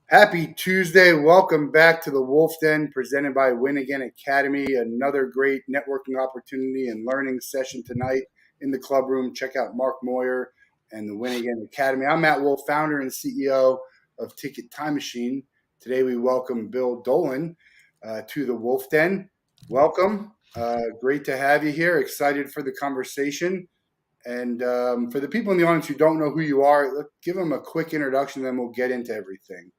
Happy Tuesday. Welcome back to the Wolff Den presented by Win Again Academy. Another great networking opportunity and learning session tonight in the club room. Check out Mark Moyer and the Win Again Academy. I'm Matt Wolff, founder and CEO of Ticket Time Machine. Today we welcome Bill Dolan to the Wolff Den. Welcome. Great to have you here. Excited for the conversation. And for the people in the audience who don't know who you are, give them a quick introduction, then we'll get into everything.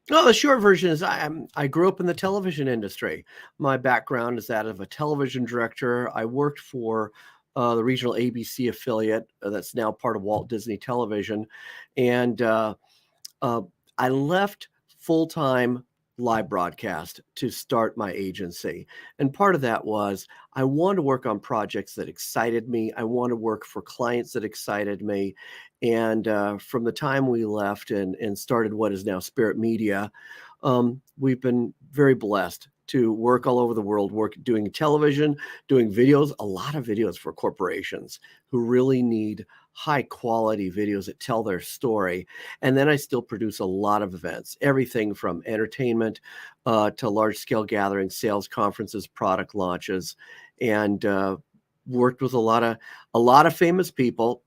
Well, the short version is I grew up in the television industry. My background is that of a television director. I worked for the regional ABC affiliate that's now part of Walt Disney Television. And I left full-time live broadcast to start my agency. And part of that was I wanted to work on projects that excited me. I wanted to work for clients that excited me. And from the time we left and started what is now Spirit Media, we've been very blessed to work all over the world, doing television, doing videos, a lot of videos for corporations who really need high quality videos that tell their story. And then I still produce a lot of events, everything from entertainment to large scale gatherings, sales conferences, product launches, and worked with a lot of famous people.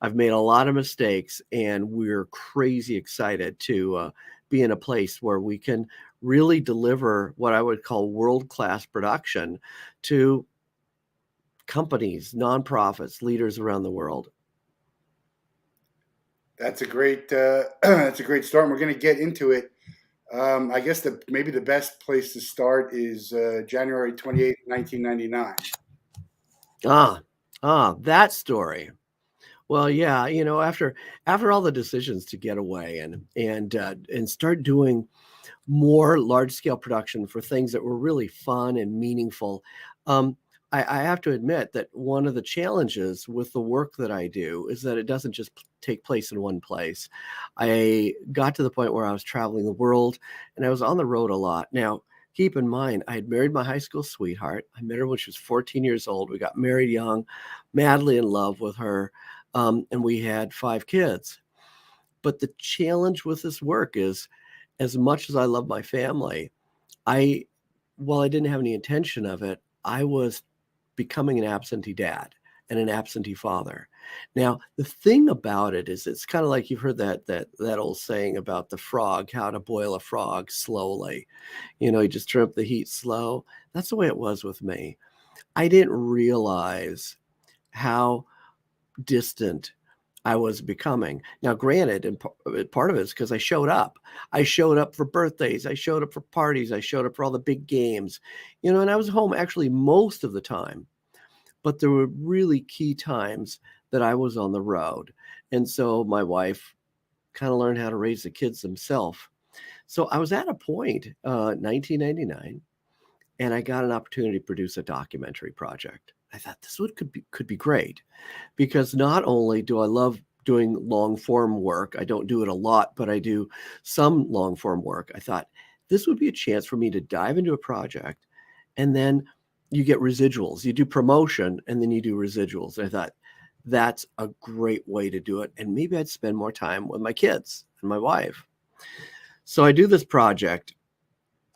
I've made a lot of mistakes, and we're crazy excited to be in a place where we can really deliver what I would call world-class production to companies, nonprofits, leaders around the world. That's a great that's a great start. And we're going to get into it. I guess maybe the best place to start is January 28th, 1999. That story. Well, yeah, after all the decisions to get away and start doing more large scale production for things that were really fun and meaningful, I have to admit that one of the challenges with the work that I do is that it doesn't just take place in one place. I got to the point where I was traveling the world and I was on the road a lot. Now, keep in mind, I had married my high school sweetheart. I met her when she was 14 years old. We got married young, madly in love with her, and we had 5 kids. But the challenge with this work is, as much as I love my family, while I didn't have any intention of it, I was becoming an absentee dad and an absentee father. Now, the thing about it is it's kind of like you've heard that old saying about the frog, how to boil a frog slowly. You just turn up the heat slow. That's the way it was with me. I didn't realize how distant I was becoming. Now, granted, and part of it is because I showed up. I showed up for birthdays. I showed up for parties. I showed up for all the big games, and I was home actually most of the time. But there were really key times that I was on the road. And so my wife kind of learned how to raise the kids themselves. So I was at a point, 1999, and I got an opportunity to produce a documentary project. I thought this could be great, because not only do I love doing long form work, I don't do it a lot, but I do some long form work. I thought this would be a chance for me to dive into a project, and then you get residuals. You do promotion and then you do residuals. And I thought that's a great way to do it. And maybe I'd spend more time with my kids and my wife. So I do this project.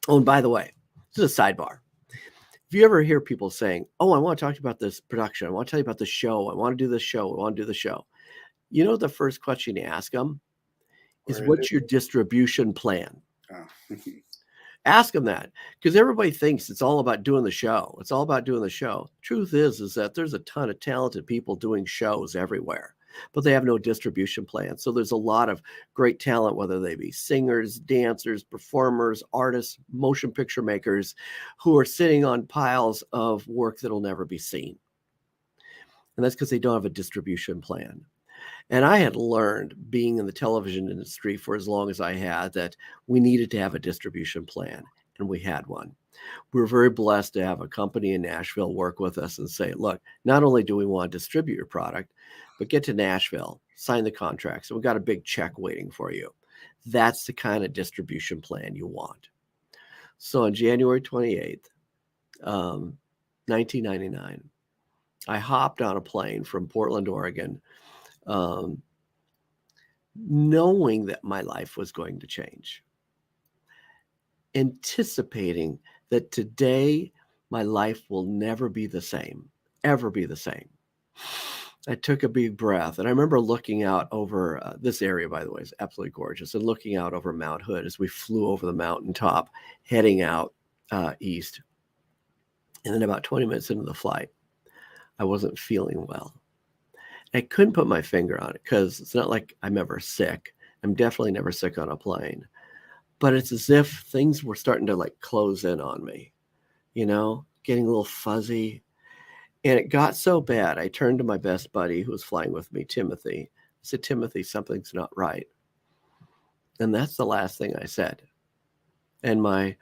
Oh, and by the way, this is a sidebar. If you ever hear people saying, "Oh, I want to talk to you about this production. I want to tell you about the show. I want to do this show. I want to do the show." The first question you ask them is, "What's your distribution plan?" Oh. Ask them that, because everybody thinks it's all about doing the show. It's all about doing the show. Truth is that there's a ton of talented people doing shows everywhere, but they have no distribution plan. So there's a lot of great talent, whether they be singers, dancers, performers, artists, motion picture makers, who are sitting on piles of work that'll never be seen. And that's because they don't have a distribution plan. And I had learned, being in the television industry for as long as I had, that we needed to have a distribution plan, and we had one. We were very blessed to have a company in Nashville work with us and say, "Look, not only do we want to distribute your product, but get to Nashville, sign the contracts, and we got a big check waiting for you." That's the kind of distribution plan you want. So on January 28th, 1999, I hopped on a plane from Portland, Oregon, knowing that my life was going to change, anticipating that today my life will never be the same, ever be the same. I took a big breath, and I remember looking out over this area, by the way, is absolutely gorgeous, and looking out over Mount Hood as we flew over the mountaintop, heading out east. And then about 20 minutes into the flight, I wasn't feeling well. I couldn't put my finger on it because it's not like I'm ever sick. I'm definitely never sick on a plane. But it's as if things were starting to like close in on me, getting a little fuzzy. And it got so bad, I turned to my best buddy who was flying with me, Timothy. I said, Timothy, something's not right. And that's the last thing I said. And my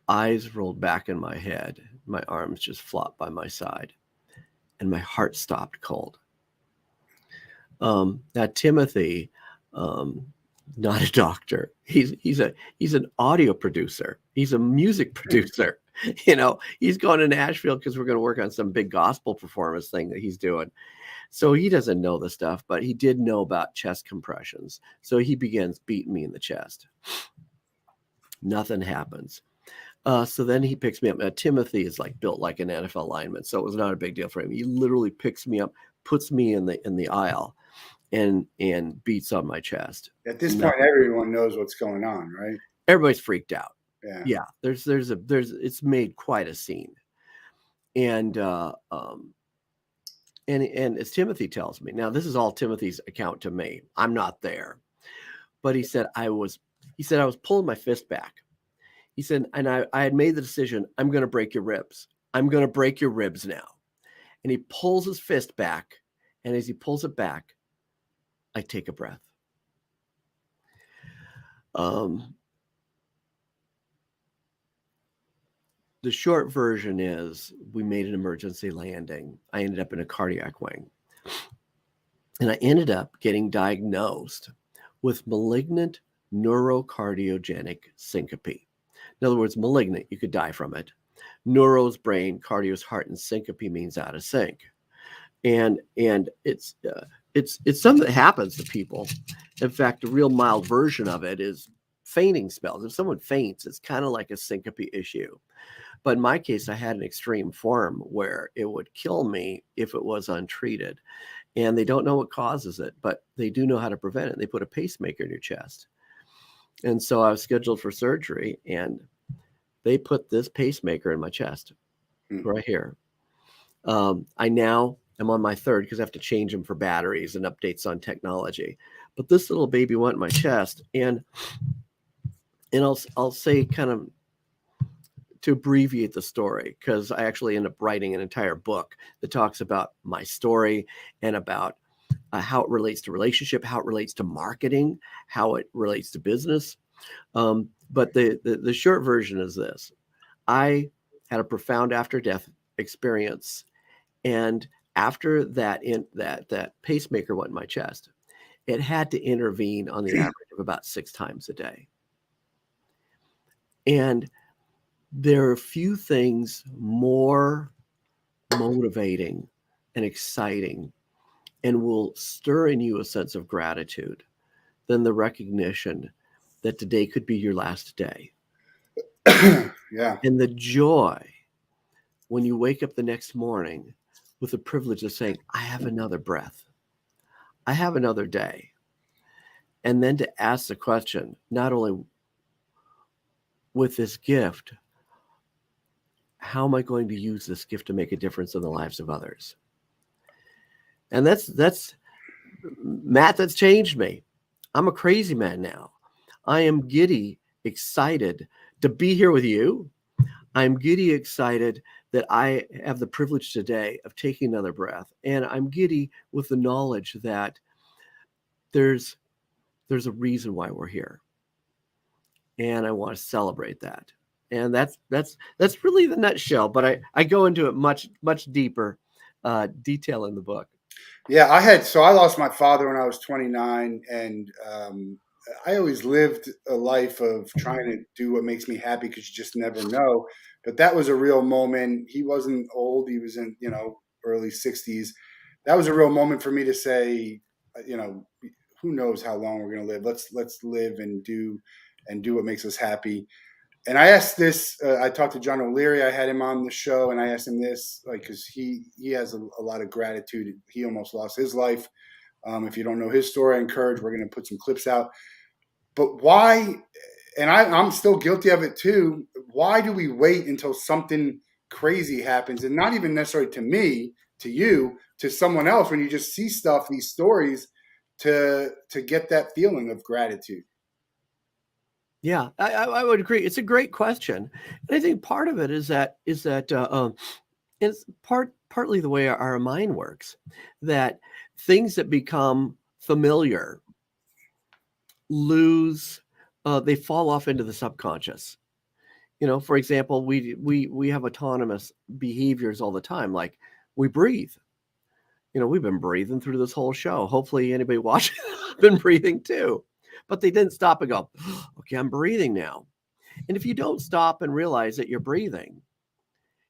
eyes rolled back in my head. My arms just flopped by my side. And my heart stopped cold. Now, Timothy, not a doctor. He's an audio producer. He's a music producer. He's going to Nashville because we're going to work on some big gospel performance thing that he's doing. So he doesn't know the stuff, but he did know about chest compressions. So he begins beating me in the chest. Nothing happens. So then he picks me up. Now, Timothy is like built like an NFL lineman, so it was not a big deal for him. He literally picks me up, puts me in the aisle, and beats on my chest. At this point, everyone knows what's going on, right? Everybody's freaked out. Yeah. It's made quite a scene. And as Timothy tells me, now this is all Timothy's account to me. I'm not there. But he said I was pulling my fist back. He said, and I had made the decision, I'm going to break your ribs. I'm going to break your ribs now. And he pulls his fist back. And as he pulls it back, I take a breath. The short version is we made an emergency landing. I ended up in a cardiac wing. And I ended up getting diagnosed with malignant neurocardiogenic syncope. In other words, malignant, you could die from it. Neuro's brain, cardio's heart, and syncope means out of sync. And it's something that happens to people. In fact, a real mild version of it is fainting spells. If someone faints, it's kind of like a syncope issue. But in my case, I had an extreme form where it would kill me if it was untreated. And they don't know what causes it, but they do know how to prevent it. They put a pacemaker in your chest. And so I was scheduled for surgery, and they put this pacemaker in my chest right here. I now am on my third because I have to change them for batteries and updates on technology. But this little baby went in my chest, and I'll say kind of to abbreviate the story, because I actually end up writing an entire book that talks about my story and about how it relates to relationship, how it relates to marketing, how it relates to business. But the short version is this. I had a profound after-death experience. And after that pacemaker went in my chest, it had to intervene on the average of about 6 times a day. And there are few things more motivating and exciting and will stir in you a sense of gratitude than the recognition that today could be your last day. Yeah. And the joy when you wake up the next morning with the privilege of saying, I have another breath. I have another day. And then to ask the question, not only with this gift, how am I going to use this gift to make a difference in the lives of others? And that's Matt, that's changed me. I'm a crazy man now. I am giddy, excited to be here with you. I'm giddy, excited that I have the privilege today of taking another breath. And I'm giddy with the knowledge that there's a reason why we're here. And I want to celebrate that. And that's really the nutshell, but I go into it much deeper detail in the book. Yeah, I lost my father when I was 29, and I always lived a life of trying to do what makes me happy because you just never know. But that was a real moment. He wasn't old; he was in early 60s. That was a real moment for me to say, who knows how long we're going to live. Let's live and do what makes us happy. And I asked this. I talked to John O'Leary. I had him on the show, and I asked him this, like, because he has a lot of gratitude. He almost lost his life. If you don't know his story, I encourage. We're going to put some clips out. But why? And I'm still guilty of it too. Why do we wait until something crazy happens, and not even necessarily to me, to you, to someone else, when you just see stuff, these stories, to get that feeling of gratitude? Yeah, I would agree. It's a great question, and I think part of it is that it's partly the way our mind works, that things that become familiar lose, they fall off into the subconscious. For example, we have autonomous behaviors all the time, like we breathe. We've been breathing through this whole show. Hopefully anybody watching been breathing too. But they didn't stop and go, okay, I'm breathing now. And if you don't stop and realize that you're breathing,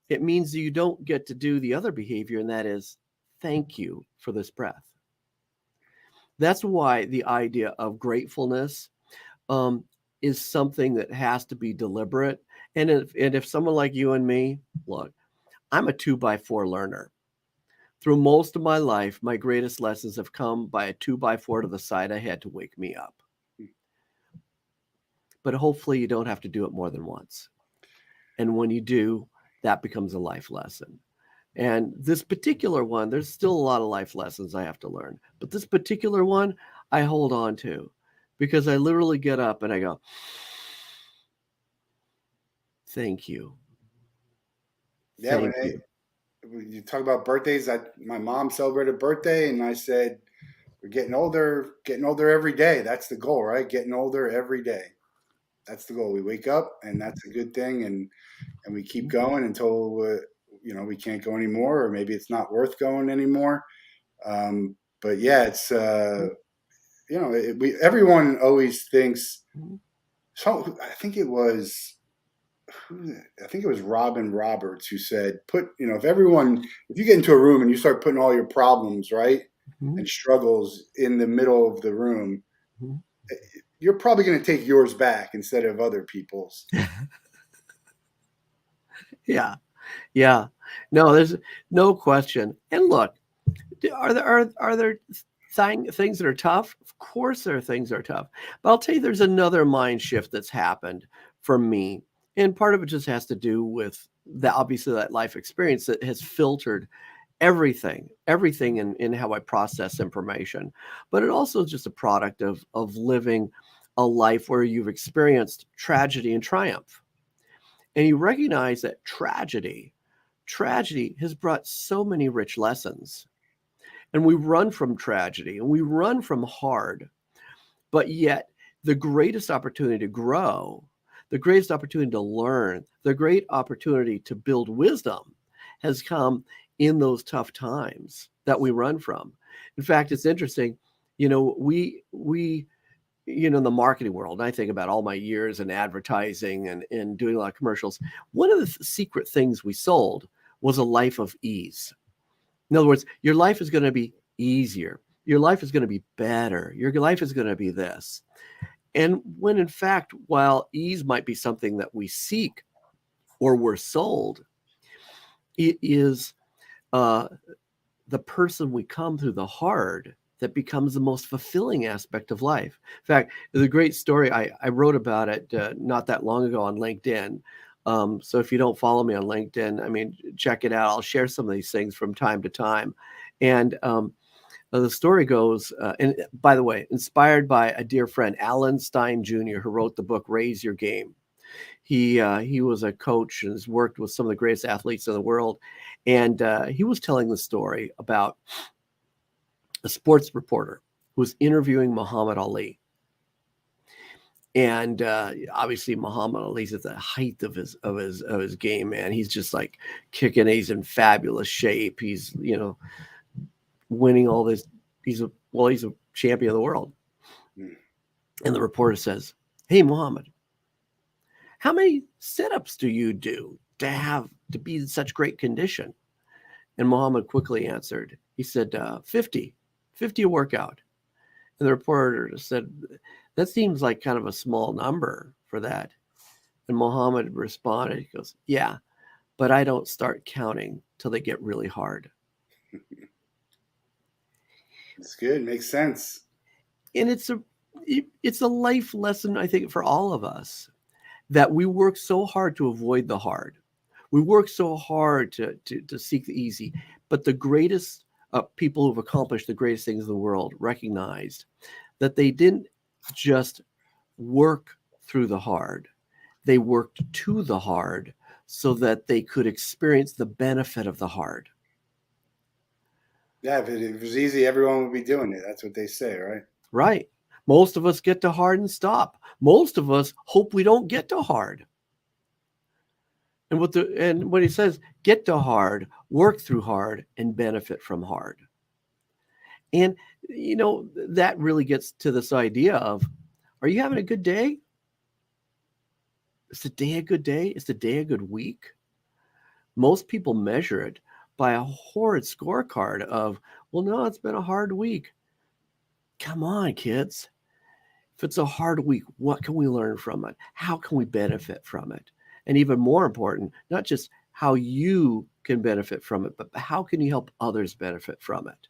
it means you don't get to do the other behavior, and that is thank you for this breath. That's why the idea of gratefulness is something that has to be deliberate. And if someone like you and me, look, I'm a 2x4 learner. Through most of my life, my greatest lessons have come by a 2x4 to the side I had to wake me up. But hopefully you don't have to do it more than once. And when you do, that becomes a life lesson. And this particular one, there's still a lot of life lessons I have to learn. But this particular one, I hold on to, because I literally get up and I go, thank you. Yeah, Thank you. When you talk about birthdays, my mom celebrated a birthday, and I said, we're getting older every day. That's the goal, right? Getting older every day. That's the goal. We wake up, and that's a good thing, and we keep going until we can't go anymore, or maybe it's not worth going anymore. But yeah, it's everyone always thinks. So I think it was Robin Roberts who said, if you get into a room and you start putting all your problems, right, and struggles in the middle of the room, you're probably going to take yours back instead of other people's. Yeah. No, there's no question. And look, are there things that are tough? Of course there are things that are tough. But I'll tell you, there's another mind shift that's happened for me. And part of it just has to do with obviously that life experience that has filtered everything in how I process information. But it also is just a product of living a life where you've experienced tragedy and triumph. And you recognize that tragedy has brought so many rich lessons. And we run from tragedy and we run from hard. But yet the greatest opportunity to grow, the greatest opportunity to learn, the great opportunity to build wisdom has come in those tough times that we run from. In fact, it's interesting, we in the marketing world, I think about all my years in advertising and doing a lot of commercials. One of the secret things we sold was a life of ease. In other words, your life is going to be easier. Your life is going to be better. Your life is going to be this. And when in fact, while ease might be something that we seek or we're sold, it is the person we come through the hard that becomes the most fulfilling aspect of life. In fact, there's a great story. I wrote about it not that long ago on LinkedIn. So if you don't follow me on LinkedIn, check it out. I'll share some of these things from time to time. And the story goes, and by the way, inspired by a dear friend, Alan Stein Jr., who wrote the book, Raise Your Game. He was a coach and has worked with some of the greatest athletes in the world. And he was telling the story about a sports reporter who was interviewing Muhammad Ali. And obviously Muhammad Ali's at the height of his game, man. He's just like kicking. He's in fabulous shape. He's, winning all this. He's a champion of the world. And the reporter says, "Hey, Muhammad, how many sit-ups do you do to be in such great condition?" And Muhammad quickly answered. He said, 50 a workout. And the reporter said, that seems like kind of a small number for that. And Mohammed responded, he goes, yeah, but I don't start counting till they get really hard. It's good. Makes sense. And it's a life lesson, I think, for all of us, that we work so hard to avoid the hard. We work so hard to seek the easy. But the greatest people who've accomplished the greatest things in the world recognized that they didn't just work through the hard. They worked to the hard so that they could experience the benefit of the hard. Yeah, if it was easy, everyone would be doing it. That's what they say, right? Right. Most of us get to hard and stop. Most of us hope we don't get to hard. And what he says, get to hard, work through hard, and benefit from hard. And that really gets to this idea of, are you having a good day? Is the day a good day? Is the day a good week? Most people measure it by a horrid scorecard of, well, no, it's been a hard week. Come on, kids. If it's a hard week, what can we learn from it? How can we benefit from it? And even more important, not just how you can benefit from it, but how can you help others benefit from it?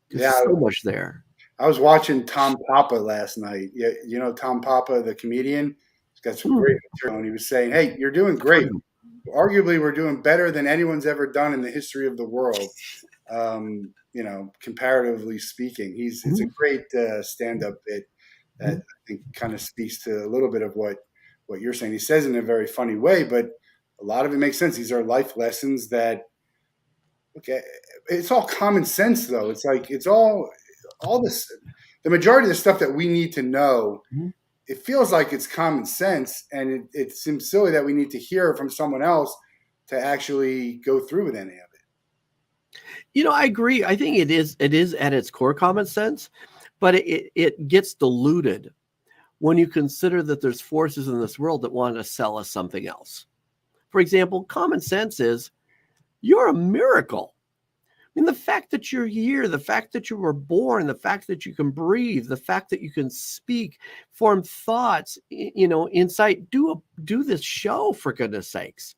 There's so much there. I was watching Tom Papa last night. You know Tom Papa, the comedian? He's got some great material, and he was saying, hey, you're doing great. Arguably, we're doing better than anyone's ever done in the history of the world, comparatively speaking. It's a great stand-up bit that I think kind of speaks to a little bit of what you're saying. He says it in a very funny way, but a lot of it makes sense. These are life lessons that, okay, it's all common sense, though. It's like it's all this, the majority of the stuff that we need to know, it feels like it's common sense, and it seems silly that we need to hear from someone else to actually go through with any of it. I agree. I think it is at its core common sense, but it gets diluted when you consider that there's forces in this world that want to sell us something else. For example, common sense is, you're a miracle. I mean, the fact that you're here, the fact that you were born, the fact that you can breathe, the fact that you can speak, form thoughts, insight, do this show, for goodness sakes.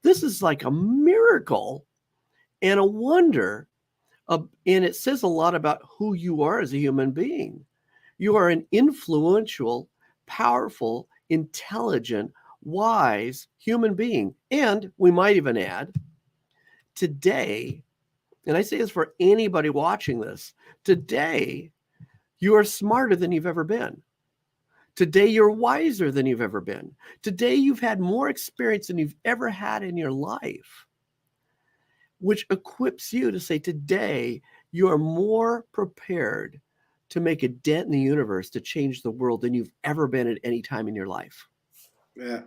This is like a miracle and a wonder. And it says a lot about who you are as a human being. You are an influential, powerful, intelligent, wise human being. And we might even add, today, and I say this for anybody watching this, today, you are smarter than you've ever been. Today, you're wiser than you've ever been. Today, you've had more experience than you've ever had in your life, which equips you to say, today, you are more prepared to make a dent in the universe, to change the world, than you've ever been at any time in your life. Yeah.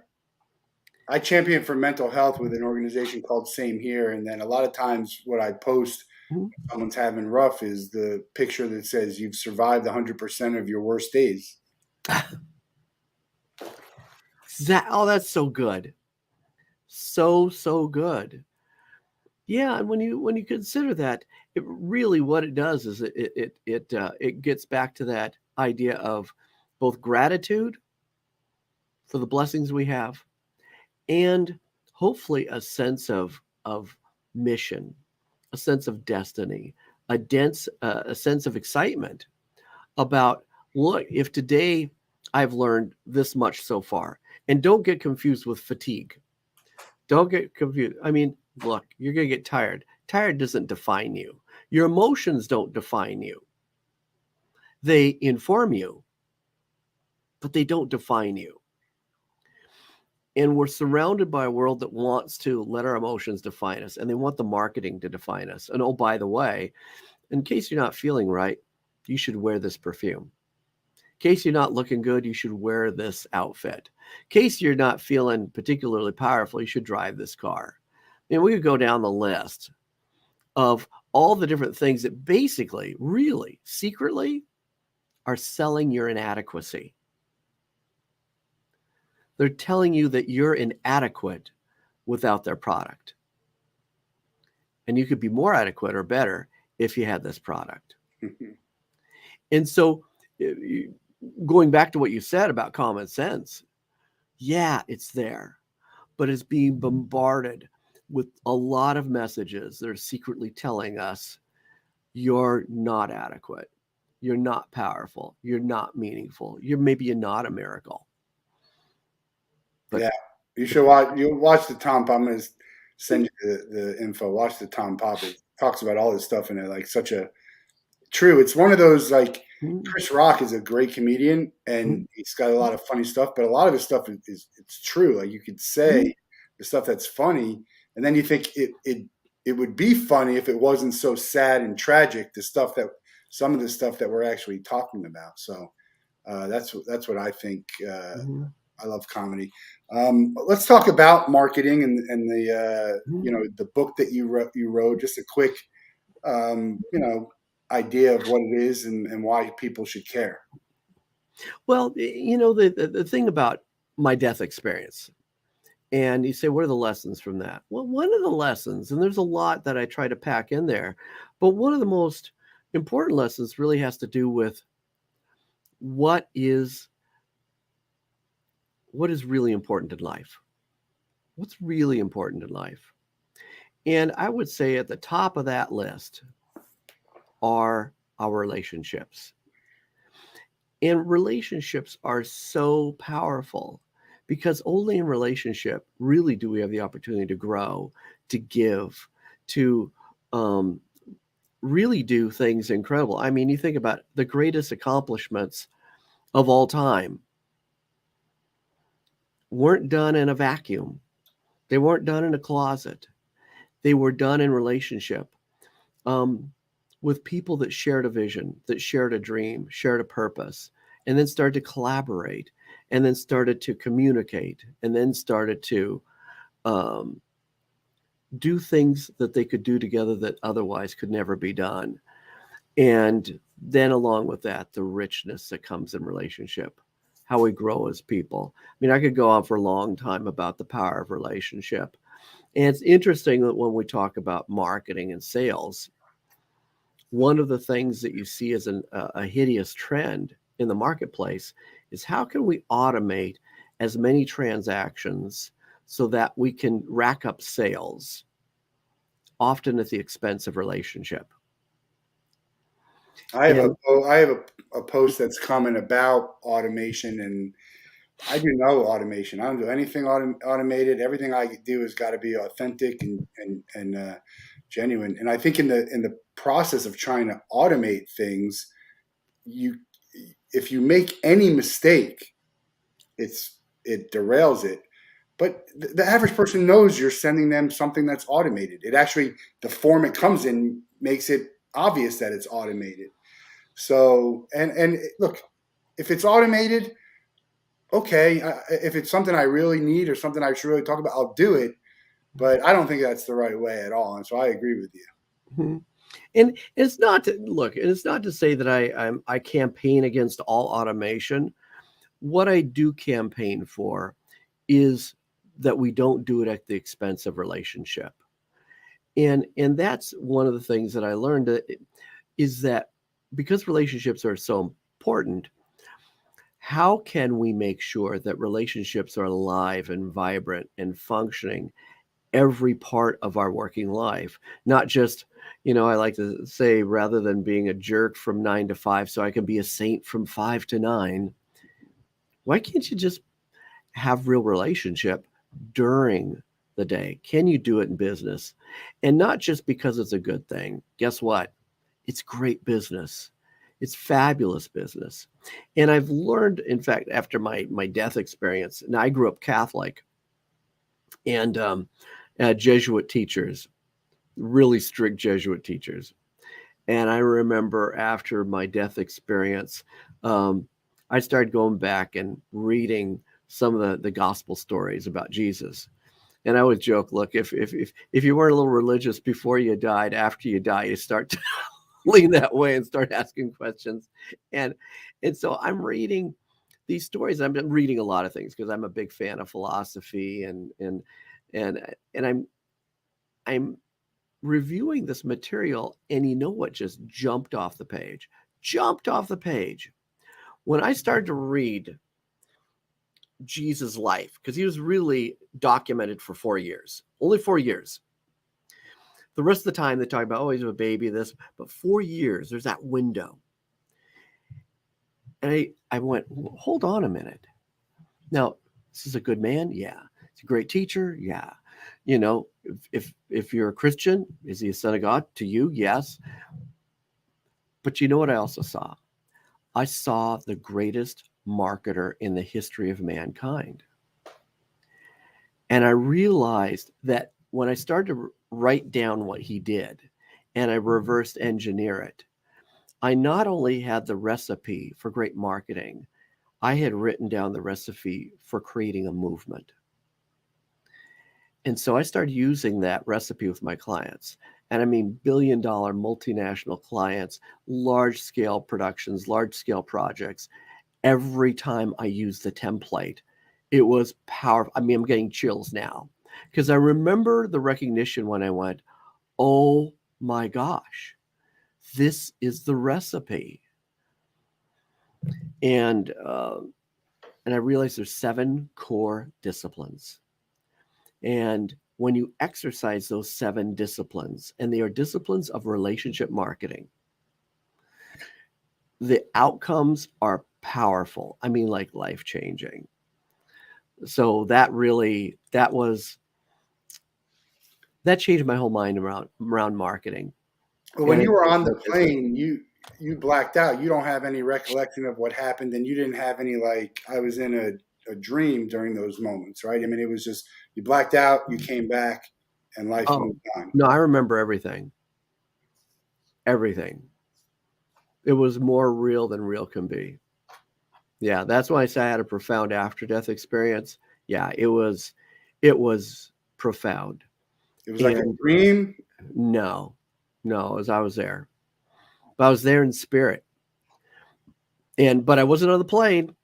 I champion for mental health with an organization called Same Here. And then a lot of times what I post when someone's having rough is the picture that says you've survived 100% of your worst days. That's so good. So good. Yeah, and when you consider that, it really, what it does is it gets back to that idea of both gratitude for the blessings we have, and hopefully a sense of mission, a sense of destiny, a sense of excitement about, look, if today I've learned this much so far. And don't get confused with fatigue. Don't get confused. I mean, look, you're going to get tired. Tired doesn't define you. Your emotions don't define you. They inform you, but they don't define you. And we're surrounded by a world that wants to let our emotions define us, and they want the marketing to define us. And oh, by the way, in case you're not feeling right, you should wear this perfume. In case you're not looking good, you should wear this outfit. In case you're not feeling particularly powerful, you should drive this car. And we could go down the list of all the different things that basically, really, secretly, are selling your inadequacy. They're telling you that you're inadequate without their product. And you could be more adequate or better if you had this product. And so, going back to what you said about common sense, yeah, it's there, but it's being bombarded with a lot of messages that are secretly telling us you're not adequate, you're not powerful, you're not meaningful, you're not a miracle. But Yeah, you should watch. You watch the Tom Pop. I'm gonna send you the info. Watch the Tom Pop. It talks about all this stuff in it, like such a true. It's one of those like Chris Rock is a great comedian and he's got a lot of funny stuff, but a lot of his stuff is it's true. Like you could say the stuff that's funny, and then you think it would be funny if it wasn't so sad and tragic. Some of the stuff that we're actually talking about. So that's what I think. I love comedy. Let's talk about marketing and the the book that you wrote. Just a quick idea of what it is and why people should care. well, the thing about my death experience, and you say, what are the lessons from that? Well, one of the lessons, and there's a lot that I try to pack in there, but one of the most important lessons really has to do with what is really important in life. What's really important in life? And I would say at the top of that list are our relationships. And relationships are so powerful because only in relationship really do we have the opportunity to grow, to give, to really do things incredible. I mean, you think about the greatest accomplishments of all time weren't done in a vacuum. They weren't done in a closet. They were done in relationship with people that shared a vision, that shared a dream, shared a purpose, and then started to collaborate, and then started to communicate, and then started to do things that they could do together that otherwise could never be done. And then along with that, the richness that comes in relationship, how we grow as people. I mean, I could go on for a long time about the power of relationship. And it's interesting that when we talk about marketing and sales, one of the things that you see as a hideous trend in the marketplace is how can we automate as many transactions so that we can rack up sales, often at the expense of relationship. I have a post that's coming about automation, and I do no automation. I don't do anything automated. Everything I do has got to be authentic and genuine. And I think in the process of trying to automate things, if you make any mistake, it derails it. But the average person knows you're sending them something that's automated. It actually, the form it comes in makes it obvious that it's automated. So, and look, if it's automated, okay. If it's something I really need or something I should really talk about, I'll do it. But I don't think that's the right way at all. And so I agree with you. Mm-hmm. And it's not to look, and it's not to say that I campaign against all automation. What I do campaign for is that we don't do it at the expense of relationship. And that's one of the things that I learned is that because relationships are so important, how can we make sure that relationships are alive and vibrant and functioning every part of our working life, not just, I like to say, rather than being a jerk from 9 to 5 so I can be a saint from 5 to 9, why can't you just have real relationship during the day? Can you do it in business? And not just because it's a good thing. Guess what? It's great business. It's fabulous business. And I've learned, in fact, after my death experience, and I grew up Catholic, and Jesuit teachers, really strict Jesuit teachers. And I remember after my death experience, I started going back and reading some of the gospel stories about Jesus. And I would joke, look, if you weren't a little religious before you died, after you die, you start to lean that way and start asking questions. And so I'm reading these stories. I'm reading a lot of things because I'm a big fan of philosophy and I'm reviewing this material, and you know what just jumped off the page? jumped off the page. When I started to read Jesus' life, because he was really documented for 4 years, only 4 years. The rest of the time they talk about, oh, he's a baby, this, but 4 years, there's that window. And I went, hold on a minute. Now, this is a good man? Yeah. He's a great teacher? Yeah. You know, if you're a Christian, is he a son of God? To you, yes. But you know what I also saw? I saw the greatest marketer in the history of mankind. And I realized that when I started to write down what he did and I reversed engineer it, I not only had the recipe for great marketing, I had written down the recipe for creating a movement. And so I started using that recipe with my clients. And I mean, billion-dollar multinational clients, large-scale productions, large-scale projects. Every time I used the template, it was powerful. I mean, I'm getting chills now because I remember the recognition when I went, oh my gosh, this is the recipe. And I realized there's 7 core disciplines. And when you exercise those 7 disciplines, and they are disciplines of relationship marketing, the outcomes are powerful. I mean, like life-changing. So that changed my whole mind around marketing. But when you were on the plane, you blacked out. You don't have any recollection of what happened, and you didn't have any like I was in a dream during those moments, right? I mean, it was just you blacked out, you came back, and life moved on. No, I remember everything. Everything. It was more real than real can be. Yeah, that's why I say I had a profound after-death experience. Yeah, it was profound. It was like a dream? No, as I was there. But I was there in spirit. But I wasn't on the plane.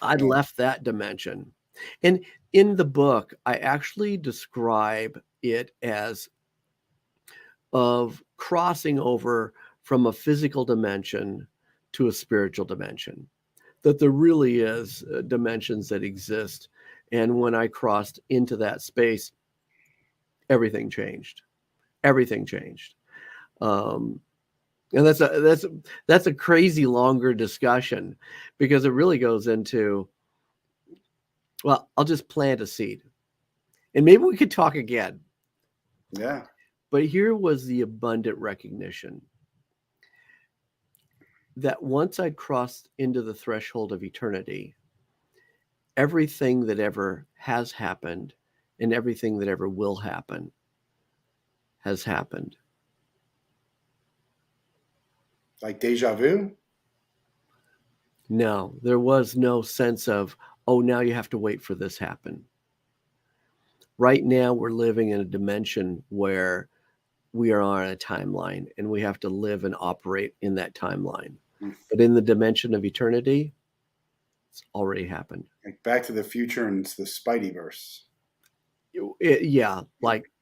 I'd left that dimension. And in the book, I actually describe it as of crossing over from a physical dimension to a spiritual dimension. That there really is dimensions that exist. And when I crossed into that space, everything changed. Everything changed. And that's a crazy longer discussion because it really goes into, well, I'll just plant a seed and maybe we could talk again. Yeah. But here was the abundant recognition that once I'd crossed into the threshold of eternity, everything that ever has happened and everything that ever will happen has happened. Like deja vu? No, there was no sense of, oh, now you have to wait for this happen. Right now, we're living in a dimension where we are on a timeline and we have to live and operate in that timeline. But in the dimension of eternity, it's already happened. Like Back to the Future and it's the Spideyverse. Yeah, like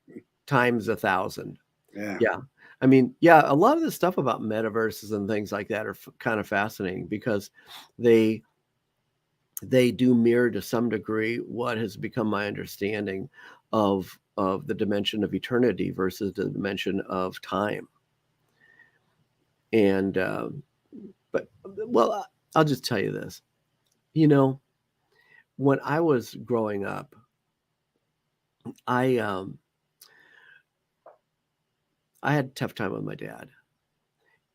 times 1,000. Yeah. I mean, yeah, a lot of the stuff about metaverses and things like that are kind of fascinating because they do mirror to some degree what has become my understanding of the dimension of eternity versus the dimension of time. And but well, I'll just tell you this. You know, when I was growing up, I had a tough time with my dad,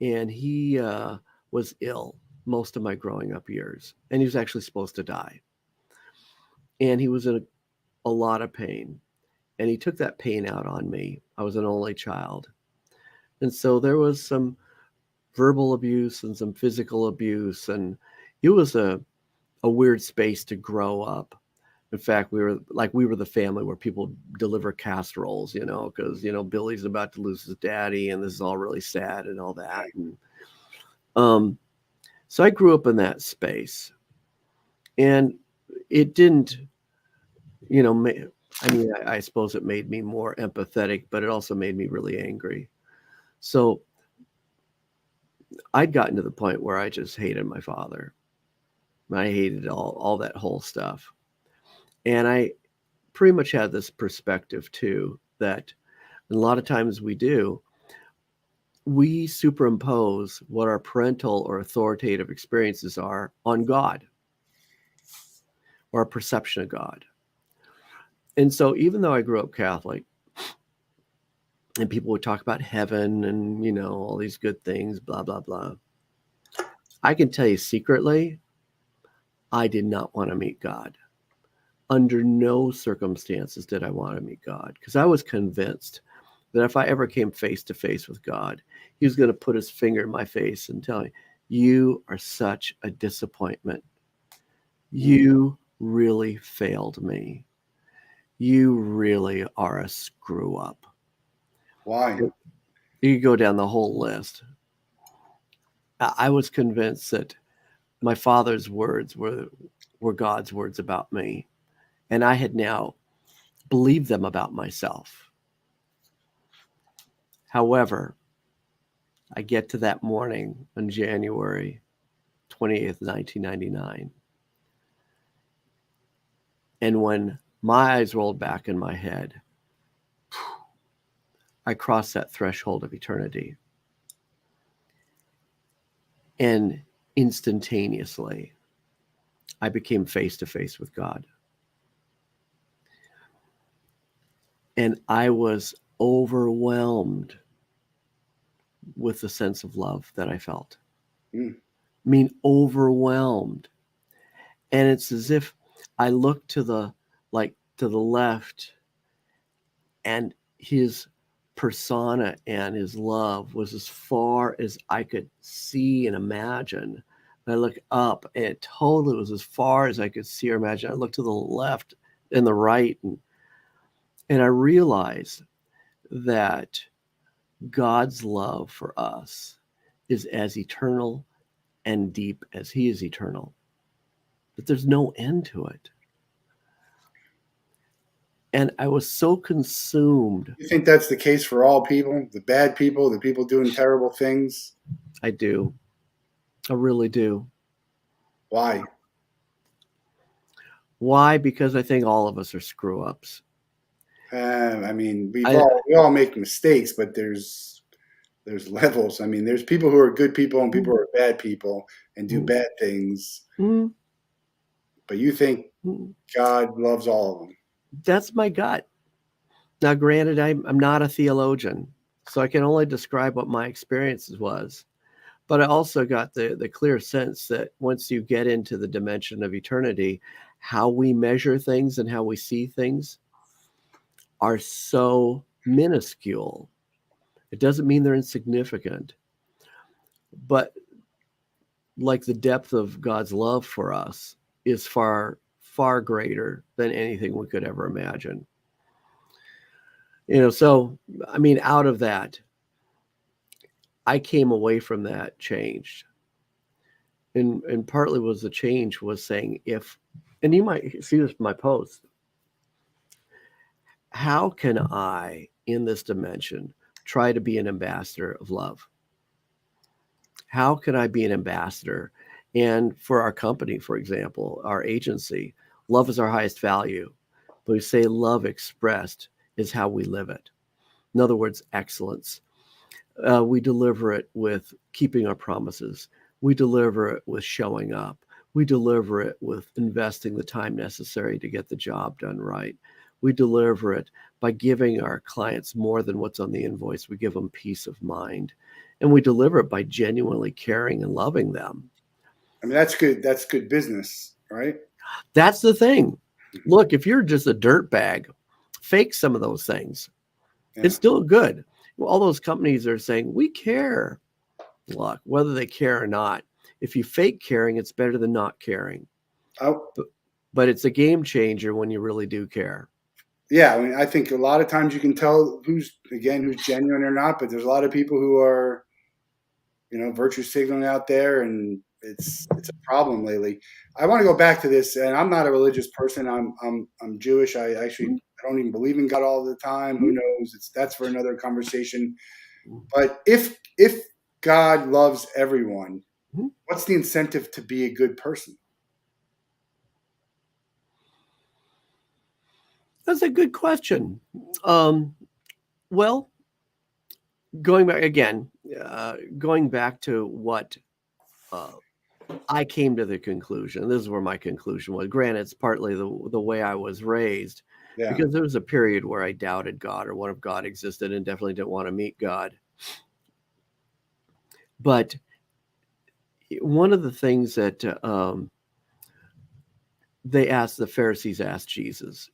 and he was ill most of my growing up years, and he was actually supposed to die. And he was in a lot of pain, and he took that pain out on me. I was an only child. And so there was some verbal abuse and some physical abuse, and it was a weird space to grow up. In fact, we were the family where people deliver casseroles, because, Billy's about to lose his daddy and this is all really sad and all that. And, so I grew up in that space, and it didn't, I suppose it made me more empathetic, but it also made me really angry. So I'd gotten to the point where I just hated my father. I hated all that whole stuff. And I pretty much had this perspective too that a lot of times we superimpose what our parental or authoritative experiences are on God or our perception of God. And so even though I grew up Catholic and people would talk about heaven and, all these good things, blah, blah, blah, I can tell you secretly, I did not want to meet God. Under no circumstances did I want to meet God because I was convinced that if I ever came face to face with God, he was going to put his finger in my face and tell me, you are such a disappointment. You really failed me. You really are a screw up. Why? You go down the whole list. I was convinced that my father's words were God's words about me. And I had now believed them about myself. However, I get to that morning on January 28th, 1999. And when my eyes rolled back in my head, I crossed that threshold of eternity. And instantaneously, I became face to face with God. And I was overwhelmed with the sense of love that I felt. I mean, overwhelmed. And it's as if I looked to the left, and his persona and his love was as far as I could see and imagine. And I looked up, and it totally was as far as I could see or imagine. I looked to the left and the right, and I realized that God's love for us is as eternal and deep as he is eternal. But there's no end to it. And I was so consumed. You think that's the case for all people, the bad people, the people doing terrible things? I do. I really do. Why? Why? Because I think all of us are screw ups. I mean, we all make mistakes, but there's levels. I mean, there's people who are good people and people who are bad people and do bad things. But you think God loves all of them. That's my gut. Now, granted, I'm not a theologian, so I can only describe what my experiences was. But I also got the clear sense that once you get into the dimension of eternity, how we measure things and how we see things are so minuscule. It doesn't mean they're insignificant, but like the depth of God's love for us is far, far greater than anything we could ever imagine. So, I mean, out of that, I came away from that changed. And partly was the change was saying and you might see this in my post, how can I, in this dimension, try to be an ambassador of love? How can I be an ambassador? And for our company, for example, our agency, love is our highest value. But we say love expressed is how we live it. In other words, excellence. We deliver it with keeping our promises. We deliver it with showing up. We deliver it with investing the time necessary to get the job done right. We deliver it by giving our clients more than what's on the invoice. We give them peace of mind. And we deliver it by genuinely caring and loving them. I mean, that's good. That's good business, right? That's the thing. Look, if you're just a dirtbag, fake some of those things. Yeah. It's still good. All those companies are saying, we care. Look, whether they care or not, if you fake caring, it's better than not caring. But it's a game changer when you really do care. Yeah, I mean, I think a lot of times you can tell who's genuine or not, but there's a lot of people who are, virtue signaling out there, and it's a problem lately. I want to go back to this, and I'm not a religious person. I'm Jewish. I don't even believe in God all the time. Who knows? That's for another conversation. But if God loves everyone, Mhm. what's the incentive to be a good person? That's a good question. Well, going back again, going back to what uh, I came to the conclusion. This is where my conclusion was. Granted, it's partly the way I was raised, Yeah. because there was a period where I doubted God or what if God existed and definitely didn't want to meet God. But one of the things that the Pharisees asked Jesus,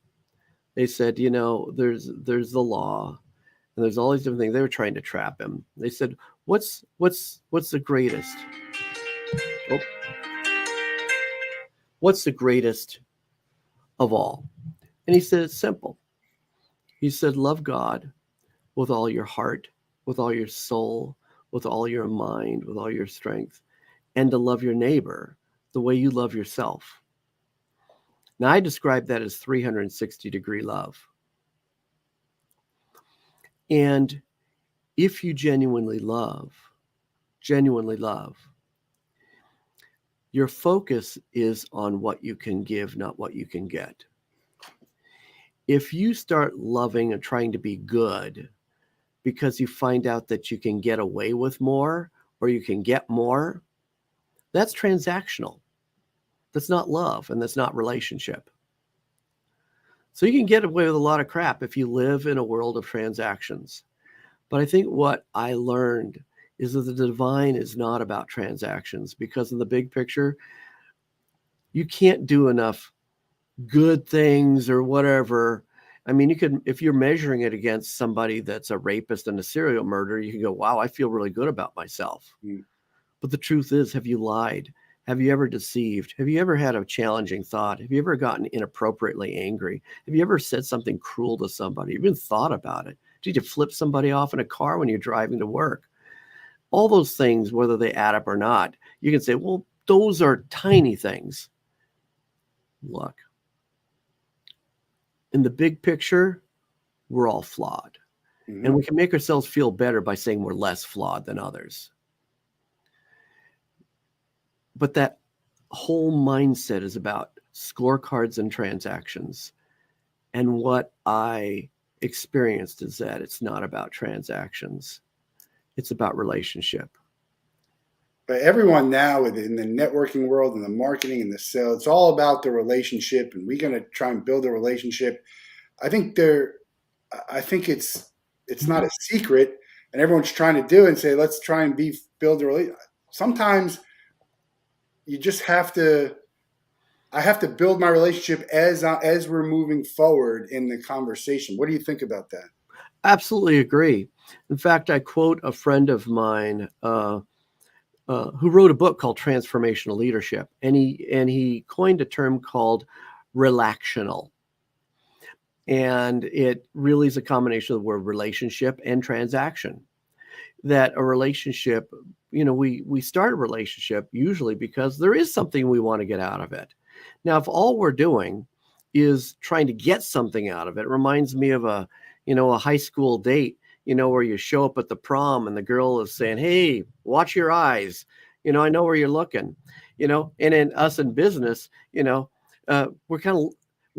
they said, there's the law and there's all these different things. They were trying to trap him. They said, what's the greatest? Oh, what's the greatest of all? And he said, it's simple. He said, love God with all your heart, with all your soul, with all your mind, with all your strength, and to love your neighbor the way you love yourself. Now, I describe that as 360-degree love. And if you genuinely love, your focus is on what you can give, not what you can get. If you start loving and trying to be good because you find out that you can get away with more or you can get more, that's transactional. That's not love, and that's not relationship. So you can get away with a lot of crap if you live in a world of transactions. But I think what I learned is that the divine is not about transactions, because in the big picture, you can't do enough good things or whatever. I mean, you could, if you're measuring it against somebody that's a rapist and a serial murderer, you can go, wow, I feel really good about myself. Mm. But the truth is, have you lied? Have you ever deceived? Have you ever had a challenging thought? Have you ever gotten inappropriately angry? Have you ever said something cruel to somebody? Have you even thought about it? Did you flip somebody off in a car when you're driving to work? All those things, whether they add up or not, you can say, well, those are tiny things. Look, in the big picture, we're all flawed. Mm-hmm. And we can make ourselves feel better by saying we're less flawed than others. But that whole mindset is about scorecards and transactions. And what I experienced is that it's not about transactions. It's about relationship. But everyone now in the networking world and the marketing and the sales, it's all about the relationship, and we're going to try and build a relationship. I think it's not a secret, and everyone's trying to do it and say, let's try and build a relationship. Sometimes you just have to. I have to build my relationship as we're moving forward in the conversation. What do you think about that? Absolutely agree. In fact, I quote a friend of mine who wrote a book called Transformational Leadership, and he coined a term called relational. And it really is a combination of the word relationship and transaction. That a relationship, we start a relationship usually because there is something we want to get out of it. Now, if all we're doing is trying to get something out of it, reminds me of a high school date, where you show up at the prom and the girl is saying, hey, watch your eyes. I know where you're looking, and in us in business, we're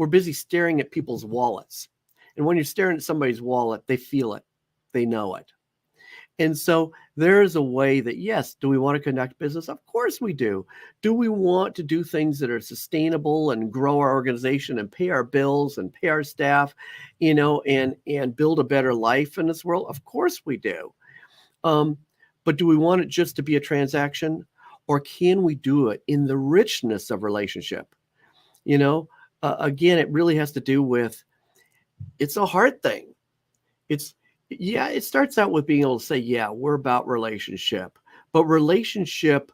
busy staring at people's wallets. And when you're staring at somebody's wallet, they feel it, they know it. And so there is a way that, yes, do we want to conduct business? Of course we do. Do we want to do things that are sustainable and grow our organization and pay our bills and pay our staff, and build a better life in this world? Of course we do. But do we want it just to be a transaction, or can we do it in the richness of relationship? Again, it really has to do with, it's a hard thing. It starts out with being able to say, yeah, we're about relationship, but relationship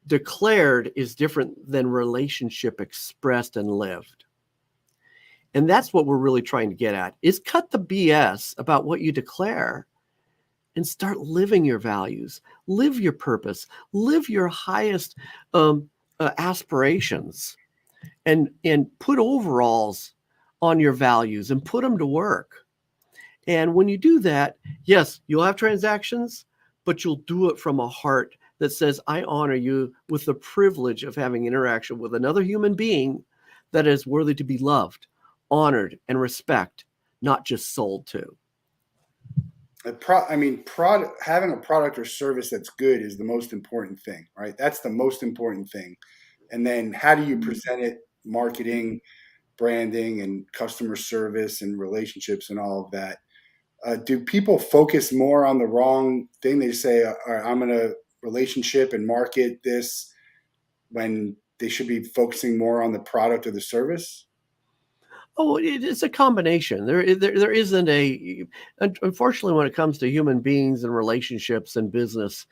declared is different than relationship expressed and lived. And that's what we're really trying to get at, is cut the BS about what you declare and start living your values, live your purpose, live your highest aspirations, and put overalls on your values and put them to work. And when you do that, yes, you'll have transactions, but you'll do it from a heart that says, I honor you with the privilege of having interaction with another human being that is worthy to be loved, honored, and respect, not just sold to. Having a product or service that's good is the most important thing, right? That's the most important thing. And then how do you present it, marketing, branding, and customer service and relationships and all of that? Do people focus more on the wrong thing? They say, all right, I'm in a relationship and market this when they should be focusing more on the product or the service? Oh, it's a combination. There isn't a, unfortunately, when it comes to human beings and relationships and business,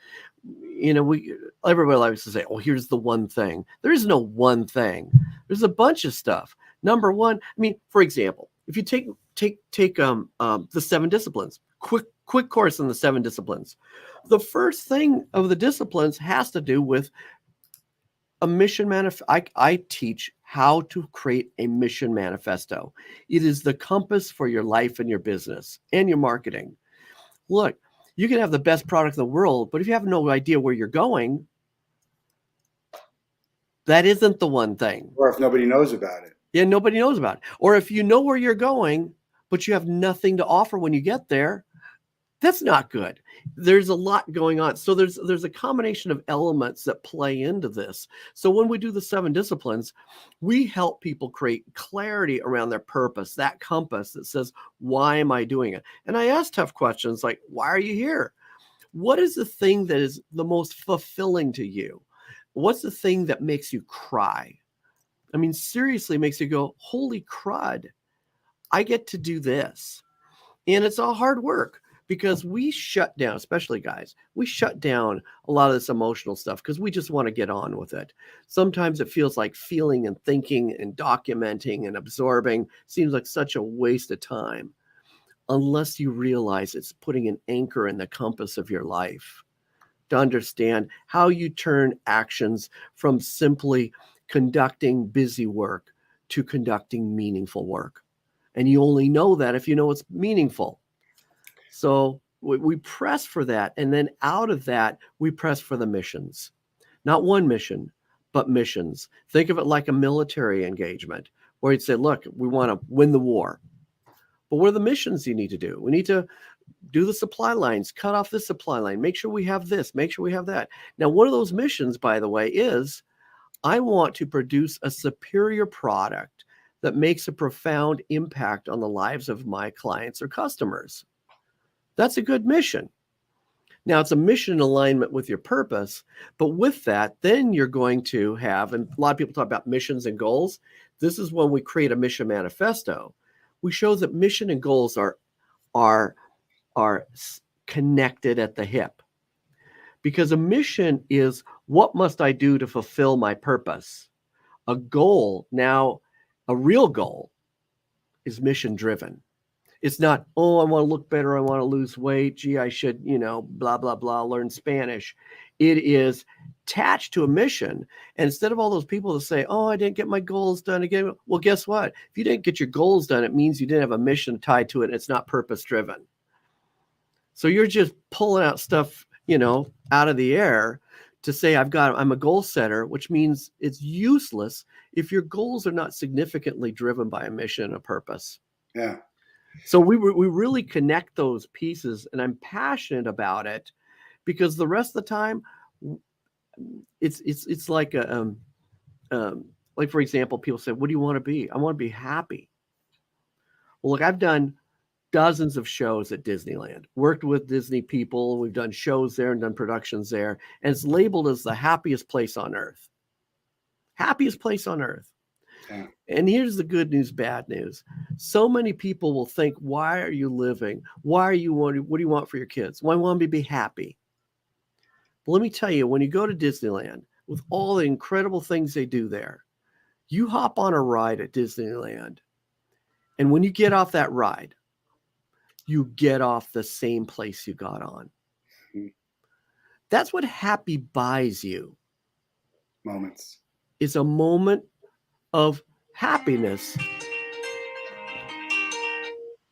everybody likes to say, oh, here's the one thing. There is no one thing. There's a bunch of stuff. Number one, for example, if you take the 7 disciplines, quick course in the 7 disciplines, the first thing of the disciplines has to do with a mission manifesto. I teach how to create a mission manifesto. It is the compass for your life and your business and your marketing. Look, you can have the best product in the world, but if you have no idea where you're going, that isn't the one thing. Or if nobody knows about it. Yeah, nobody knows about it. Or if you know where you're going, but you have nothing to offer when you get there, that's not good. There's a lot going on. So there's a combination of elements that play into this. So when we do the 7 disciplines, we help people create clarity around their purpose, that compass that says, why am I doing it? And I ask tough questions like, why are you here? What is the thing that is the most fulfilling to you? What's the thing that makes you cry? Seriously makes you go, holy crud, I get to do this. And it's all hard work. Because we shut down, especially guys, we shut down a lot of this emotional stuff because we just want to get on with it. Sometimes it feels like feeling and thinking and documenting and absorbing seems like such a waste of time unless you realize it's putting an anchor in the compass of your life to understand how you turn actions from simply conducting busy work to conducting meaningful work. And you only know that if you know it's meaningful. So we press for that. And then out of that, we press for the missions. Not one mission, but missions. Think of it like a military engagement where you'd say, look, we want to win the war. But what are the missions you need to do? We need to do the supply lines, cut off this supply line, make sure we have this, make sure we have that. Now, one of those missions, by the way, is I want to produce a superior product that makes a profound impact on the lives of my clients or customers. That's a good mission. Now, it's a mission in alignment with your purpose, but with that, then you're going to have, and a lot of people talk about missions and goals. This is when we create a mission manifesto. We show that mission and goals are connected at the hip. Because a mission is, what must I do to fulfill my purpose? A goal, now a real goal, is mission driven. It's not, oh, I want to look better. I want to lose weight. Gee, I should, blah, blah, blah, learn Spanish. It is attached to a mission. And instead of all those people that say, oh, I didn't get my goals done again. Well, guess what? If you didn't get your goals done, it means you didn't have a mission tied to it. And it's not purpose driven. So you're just pulling out stuff, out of the air to say, I'm a goal setter, which means it's useless if your goals are not significantly driven by a mission and a purpose. Yeah. So we really connect those pieces, and I'm passionate about it because the rest of the time, it's like like for example, people say, "What do you want to be?" I want to be happy. Well, look, I've done dozens of shows at Disneyland, worked with Disney people. We've done shows there and done productions there, and it's labeled as the happiest place on earth. Happiest place on earth. Yeah. And here's the good news, bad news. So many people will think, why are you living? What do you want for your kids? Well, I want them to be happy. But let me tell you, when you go to Disneyland, with all the incredible things they do there, you hop on a ride at Disneyland. And when you get off that ride, you get off the same place you got on. Mm-hmm. That's what happy buys you. Moments. It's a moment of happiness.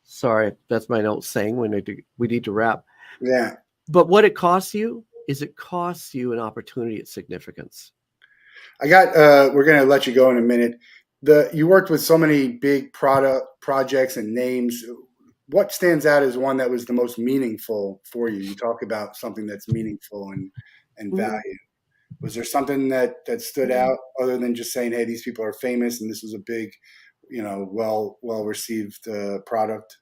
Sorry, that's my note saying we need to wrap. Yeah. But what it costs you is it costs you an opportunity at significance. I got. We're gonna let you go in a minute. You worked with so many big product projects and names. What stands out as one that was the most meaningful for you? You talk about something that's meaningful and Mm, value. Was there something that stood mm. out other than just saying, "Hey, these people are famous and this was a big, well received product"?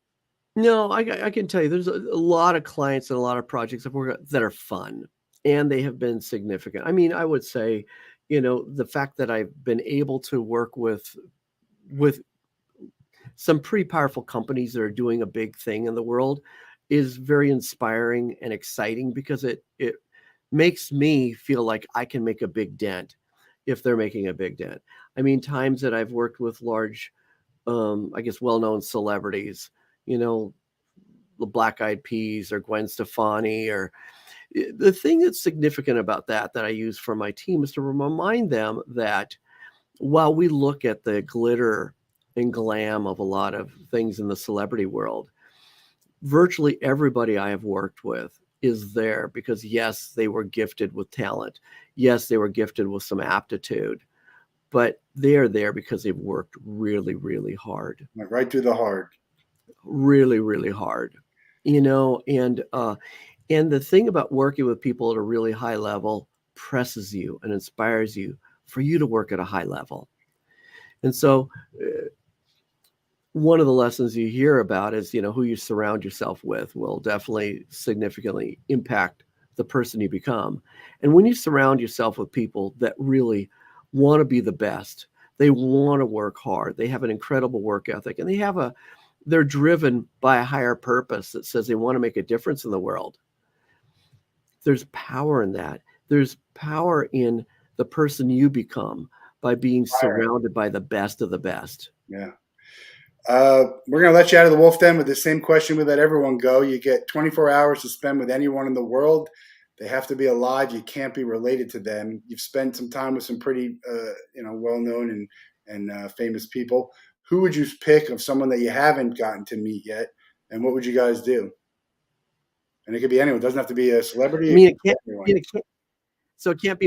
No, I can tell you there's a lot of clients and a lot of projects I've worked on that are fun, and they have been significant. I mean, I would say, the fact that I've been able to work with some pretty powerful companies that are doing a big thing in the world is very inspiring and exciting because it makes me feel like I can make a big dent if they're making a big dent. I mean, times that I've worked with large, I guess, well-known celebrities, you know, the Black Eyed Peas or Gwen Stefani, or the thing that's significant about that I use for my team is to remind them that while we look at the glitter and glam of a lot of things in the celebrity world, virtually everybody I have worked with is there because, yes, they were gifted with talent. Yes, they were gifted with some aptitude, but they're there because they've worked really, really hard, Went right through the heart. really, really hard, and the thing about working with people at a really high level presses you and inspires you for you to work at a high level. And so one of the lessons you hear about is, who you surround yourself with will definitely significantly impact the person you become. And when you surround yourself with people that really want to be the best, they want to work hard, they have an incredible work ethic, and they're driven by a higher purpose that says they want to make a difference in the world. There's power in that. There's power in the person you become by being Inspiring. surrounded by the best of the best. Yeah. We're going to let you out of the Wolf Den with the same question we let everyone go. You get 24 hours to spend with anyone in the world. They have to be alive. You can't be related to them. You've spent some time with some pretty, well-known and famous people. Who would you pick of someone that you haven't gotten to meet yet? And what would you guys do? And it could be anyone. It doesn't have to be a celebrity. I It mean, could be anyone. so it can't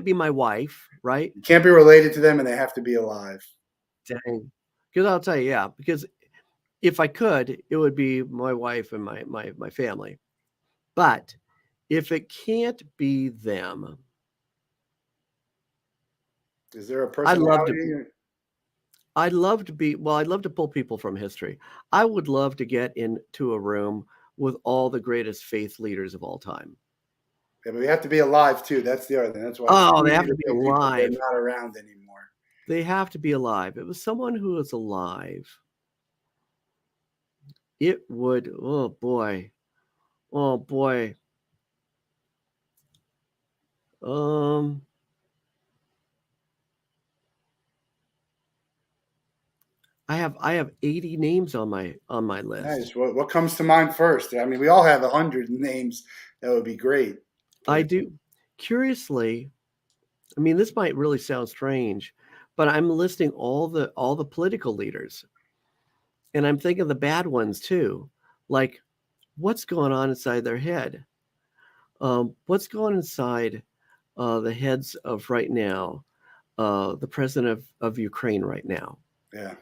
be my wife, right? You can't be related to them, and they have to be alive. Dang. Because I'll tell you, yeah, because if I could, it would be my wife and my family. But if it can't be them, Is there a I'd love to personality? I'd love to pull people from history. I would love to get into a room with all the greatest faith leaders of all time. Yeah, but we have to be alive too. That's the other thing. That's why it's Oh, they easy have to to be pick people that are alive. not around anymore. They have to be alive. It was someone who is alive. It would, oh boy. Oh boy. Um, I have 80 names on my list. Nice. What comes to mind first? I mean, we all have 100 names. That would be great. But I do. Curiously, I mean, this might really sound strange, but I'm listing all the political leaders, and I'm thinking the bad ones too. Like, what's going on inside their head? What's going inside the heads of right now, the president of Ukraine right now? yeah,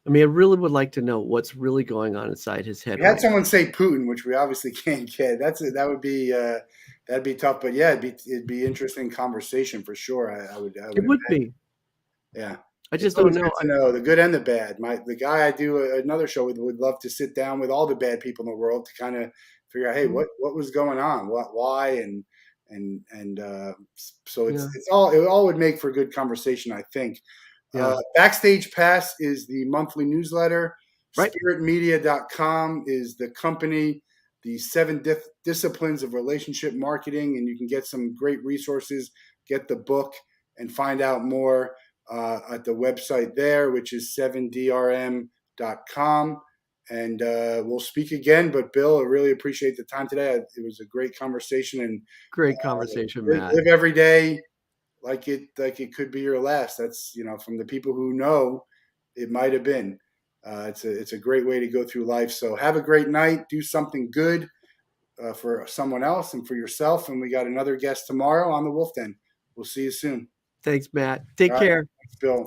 I mean, I really would like to know what's really going on inside his head we had right now. someone say Putin, which we obviously can't get. That would be that'd be tough. But yeah, it'd be interesting conversation for sure. I would It would imagine. be. Yeah. I It's just don't always know. good to know the good and the bad. The guy I do another show with would love to sit down with all the bad people in the world to kind of figure out, hey, Mm, what was going on, why, and so yeah, it all would make for good conversation, I think. yeah, Backstage Pass is the monthly newsletter. right. Spiritmedia.com is the company. The seven disciplines of relationship marketing, and you can get some great resources. Get the book and find out more at the website there, which is 7drm.com. And we'll speak again. But Bill, I really appreciate the time today. It was a great conversation, and Great conversation, Matt. live every day like it could be your last. That's from the people who know it might have been. It's a great way to go through life. So have a great night. Do something good, for someone else and for yourself. And we got another guest tomorrow on the Wolff Den. We'll see you soon. Thanks, Matt. Take All right. care. Thanks, Bill.